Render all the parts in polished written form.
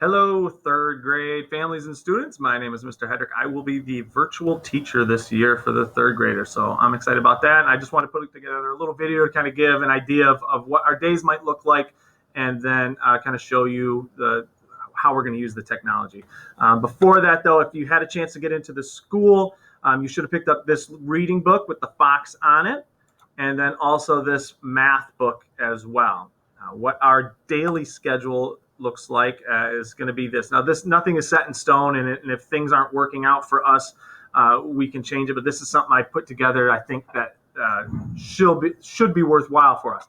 Hello, third grade families and students. My name is Mr. Hedrick. I will be the virtual teacher this year for the third graders. So I'm excited about that. And I just want to put together a little video to kind of give an idea of what our days might look like and then kind of show you how we're going to use the technology. Before that, though, if you had a chance to get into the school, you should have picked up this reading book with the fox on it, and then also this math book as well. What our daily schedule looks like is going to be this. Now, nothing is set in stone, and if things aren't working out for us, we can change it. But this is something I put together. I think that should be worthwhile for us.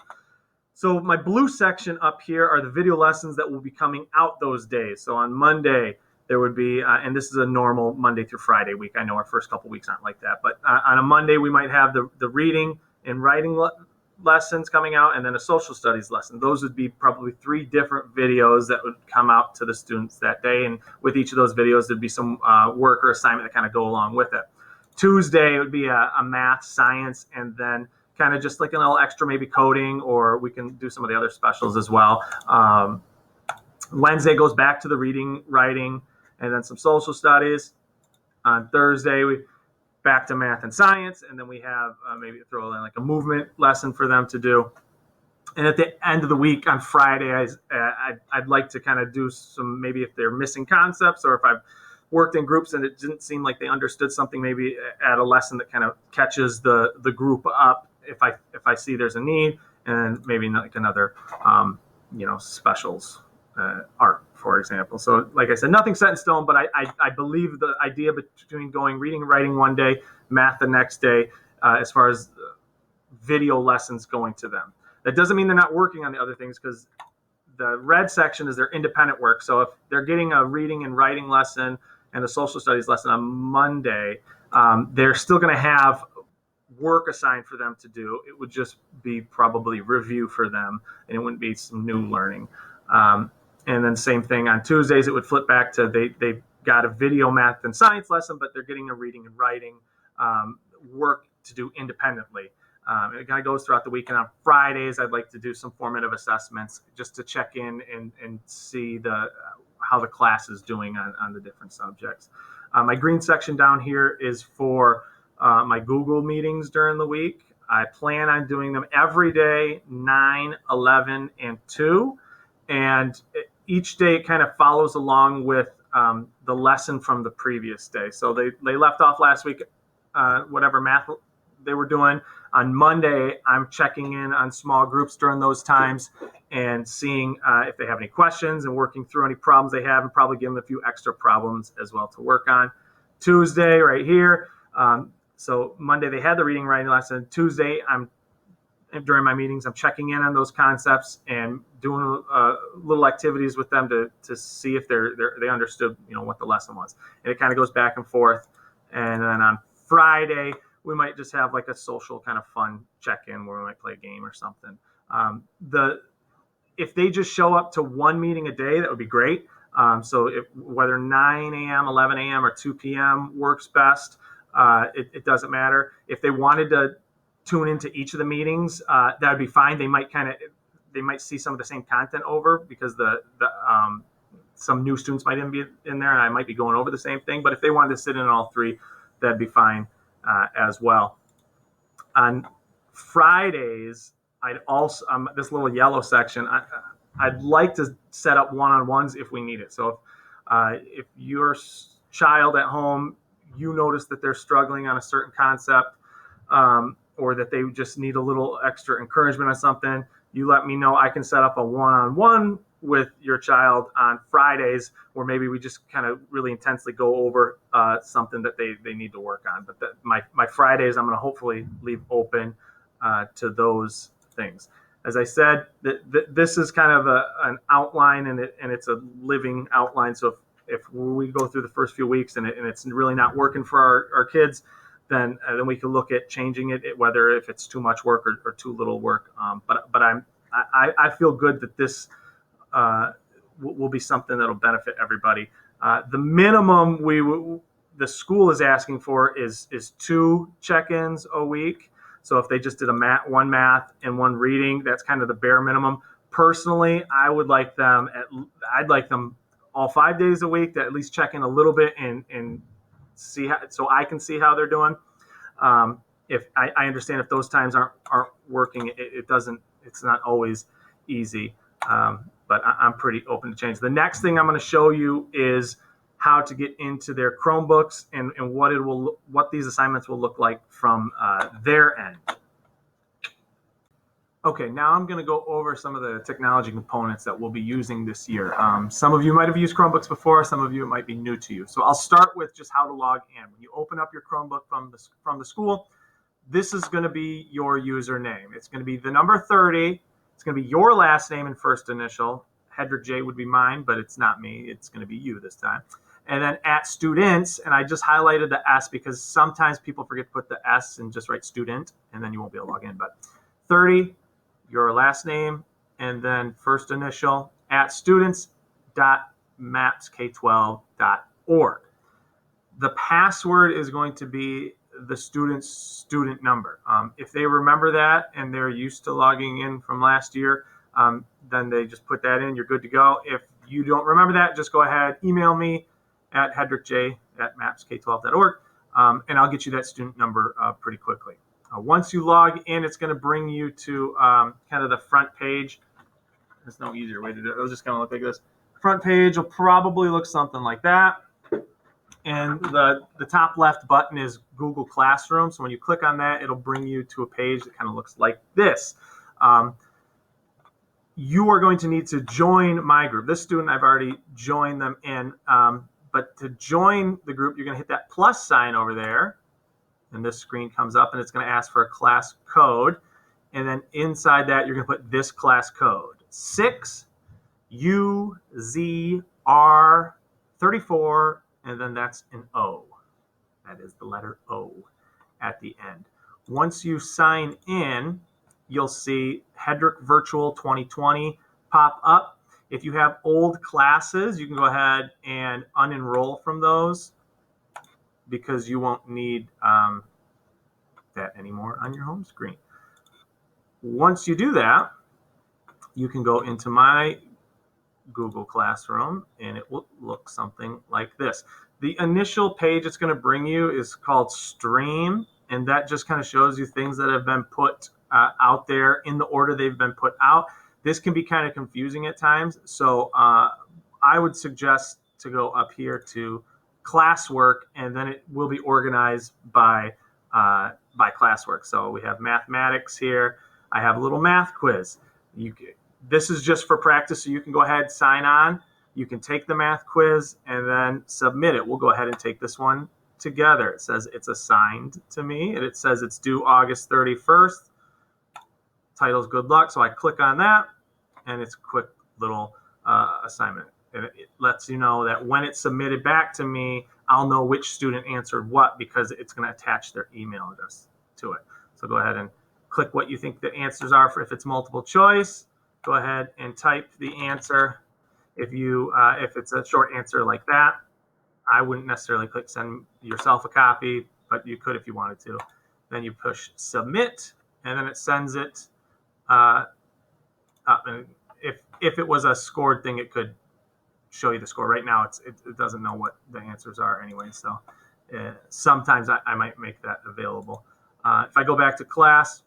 So my blue section up here are the video lessons that will be coming out those days. So on Monday, there would be, and this is a normal Monday through Friday week. I know our first couple weeks aren't like that, but on a Monday, we might have the reading and writing lessons coming out, and then a social studies lesson. Those would be probably 3 different videos that would come out to the students that day. And with each of those videos, there'd be some work or assignment that kind of go along with it. Tuesday, it would be a math, science, and then kind of just like a little extra, maybe coding, or we can do some of the other specials as well. Wednesday goes back to the reading, writing, and then some social studies. On Thursday, we back to math and science, and then we have maybe throw in like a movement lesson for them to do. And at the end of the week on Friday, I'd like to kind of do some, maybe if they're missing concepts or if I've worked in groups and it didn't seem like they understood something, maybe add a lesson that kind of catches the group up if I see there's a need, and maybe like another specials art, for example. So like I said, nothing set in stone, but I believe the idea between going reading and writing one day, math the next day, as far as video lessons going to them. That doesn't mean they're not working on the other things, because the red section is their independent work. So if they're getting a reading and writing lesson and a social studies lesson on Monday, they're still going to have work assigned for them to do. It would just be probably review for them, and it wouldn't be some new learning. And then same thing on Tuesdays, it would flip back to they got a video math and science lesson, but they're getting a reading and writing work to do independently. It kind of goes throughout the week. And on Fridays, I'd like to do some formative assessments just to check in and see how the class is doing on the different subjects. My green section down here is for my Google meetings during the week. I plan on doing them every day, 9, 11, and 2. And each day it kind of follows along with the lesson from the previous day. So they left off last week, whatever math they were doing. On Monday, I'm checking in on small groups during those times and seeing if they have any questions and working through any problems they have, and probably give them a few extra problems as well to work on. Tuesday, right here. So Monday, they had the reading writing lesson. Tuesday, during my meetings, I'm checking in on those concepts and doing little activities with them to see if they understood, what the lesson was. And it kind of goes back and forth. And then on Friday, we might just have like a social kind of fun check-in where we might play a game or something. If they just show up to one meeting a day, that would be great. So whether 9 a.m., 11 a.m., or 2 p.m. works best, it doesn't matter. If they wanted to tune into each of the meetings, that would be fine. They might see some of the same content over, because some new students might even be in there, and I might be going over the same thing. But if they wanted to sit in all 3, that'd be fine as well. On Fridays, I'd also this little yellow section, I'd like to set up one-on-ones if we need it. So if your child at home, you notice that they're struggling on a certain concept, or that they just need a little extra encouragement on something, you let me know. I can set up a one-on-one with your child on Fridays, where maybe we just kind of really intensely go over something that they need to work on. But my Fridays, I'm going to hopefully leave open to those things. As I said, this is kind of an outline, and it's a living outline. So if we go through the first few weeks and it's really not working for our kids, then we can look at changing it, whether if it's too much work or too little work. But I feel good that this will be something that'll benefit everybody. The minimum the school is asking for is 2 check-ins a week. So if they just did one math and one reading, that's kind of the bare minimum. Personally, I'd like them all 5 days a week to at least check in a little bit and see how, so I can see how they're doing. If I understand if those times aren't working, it doesn't. It's not always easy, but I'm pretty open to change. The next thing I'm going to show you is how to get into their Chromebooks and what these assignments will look like from their end. Okay, now I'm going to go over some of the technology components that we'll be using this year. Some of you might have used Chromebooks before, some of you it might be new to you. So I'll start with just how to log in. When you open up your Chromebook from the school, this is going to be your username. It's going to be the number 30. It's going to be your last name and first initial. Hedrick J would be mine, but it's not me. It's going to be you this time. And then at students, and I just highlighted the S because sometimes people forget to put the S and just write student, and then you won't be able to log in. But 30, your last name, and then first initial at students.mapsk12.org. The password is going to be the student's student number. If they remember that and they're used to logging in from last year, then they just put that in. You're good to go. If you don't remember that, just go ahead, email me at hedrickj@mapsk12.org, and I'll get you that student number pretty quickly. Once you log in, it's going to bring you to kind of the front page. There's no easier way to do it. It'll just kind of look like this. Front page will probably look something like that. And the top left button is Google Classroom. So when you click on that, it'll bring you to a page that kind of looks like this. You are going to need to join my group. This student, I've already joined them in. But to join the group, you're going to hit that plus sign over there. And this screen comes up, and it's going to ask for a class code. And then inside that, you're going to put this class code, 6UZR34, and then that's an O. That is the letter O at the end. Once you sign in, you'll see Hedrick Virtual 2020 pop up. If you have old classes, you can go ahead and unenroll from those, because you won't need that anymore on your home screen. Once you do that, you can go into my Google Classroom, and it will look something like this. The initial page it's going to bring you is called Stream, and that just kind of shows you things that have been put out there in the order they've been put out. This can be kind of confusing at times, so I would suggest to go up here to classwork, and then it will be organized by classwork. So we have mathematics here. I have a little math quiz. This is just for practice, so you can go ahead, sign on. You can take the math quiz and then submit it. We'll go ahead and take this one together. It says it's assigned to me, and it says it's due August 31st. Title's good luck, so I click on that, and it's a quick little assignment. And it lets you know that when it's submitted back to me, I'll know which student answered what, because it's going to attach their email address to it. So go ahead and click what you think the answers are. For if it's multiple choice, go ahead and type the answer. If it's a short answer like that, I wouldn't necessarily click send yourself a copy, but you could if you wanted to. Then you push submit, and then it sends it up. And if it was a scored thing, it could show you the score. Right now, it doesn't know what the answers are anyway, so sometimes I might make that available. If I go back to class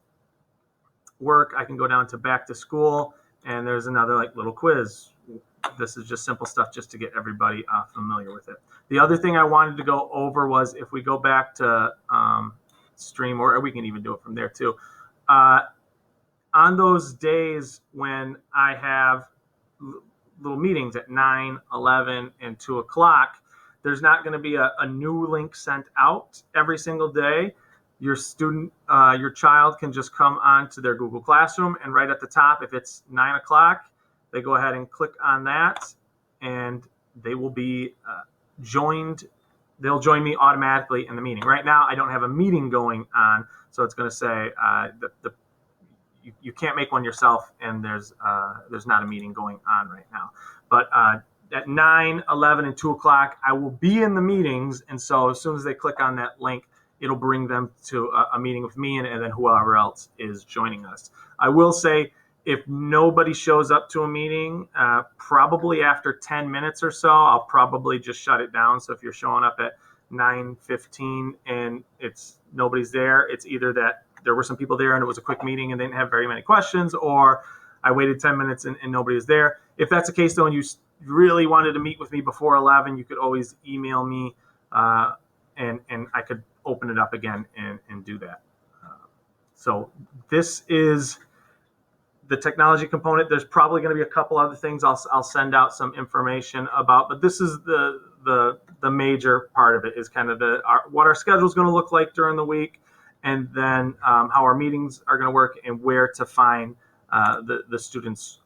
work, I can go down to back to school, and there's another little quiz. This is just simple stuff just to get everybody familiar with it. The other thing I wanted to go over was, if we go back to Stream, or we can even do it from there too, on those days when I have little meetings at 9, 11, and 2 o'clock, there's not going to be a new link sent out every single day. Your child can just come onto their Google Classroom, and right at the top, if it's 9 o'clock, they go ahead and click on that, and they will be joined. They'll join me automatically in the meeting. Right now, I don't have a meeting going on, so it's going to say you can't make one yourself, and there's not a meeting going on right now. But at 9, 11, and 2 o'clock, I will be in the meetings, and so as soon as they click on that link, it'll bring them to a meeting with me and then whoever else is joining us. I will say, If nobody shows up to a meeting, probably after 10 minutes or so, I'll probably just shut it down. So if you're showing up at 9:15 and nobody's there, it's either that there were some people there and it was a quick meeting and they didn't have very many questions, or I waited 10 minutes and nobody was there. If that's the case, though, and you really wanted to meet with me before 11, you could always email me, and I could open it up again and do that. So this is the technology component. There's probably going to be a couple other things I'll send out some information about, but this is the major part of it, is kind of what our schedule is going to look like during the week, and then how our meetings are going to work and where to find the students'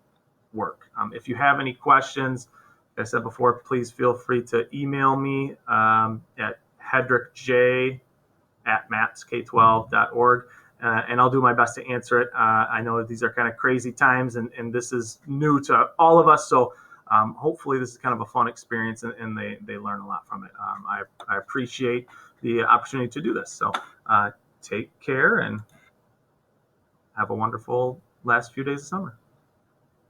work. If you have any questions, like I said before, please feel free to email me at hedrickj@matsk12.org. And I'll do my best to answer it. I know these are kind of crazy times, and this is new to all of us. So hopefully this is kind of a fun experience, and they learn a lot from it. I appreciate the opportunity to do this. So take care and have a wonderful last few days of summer.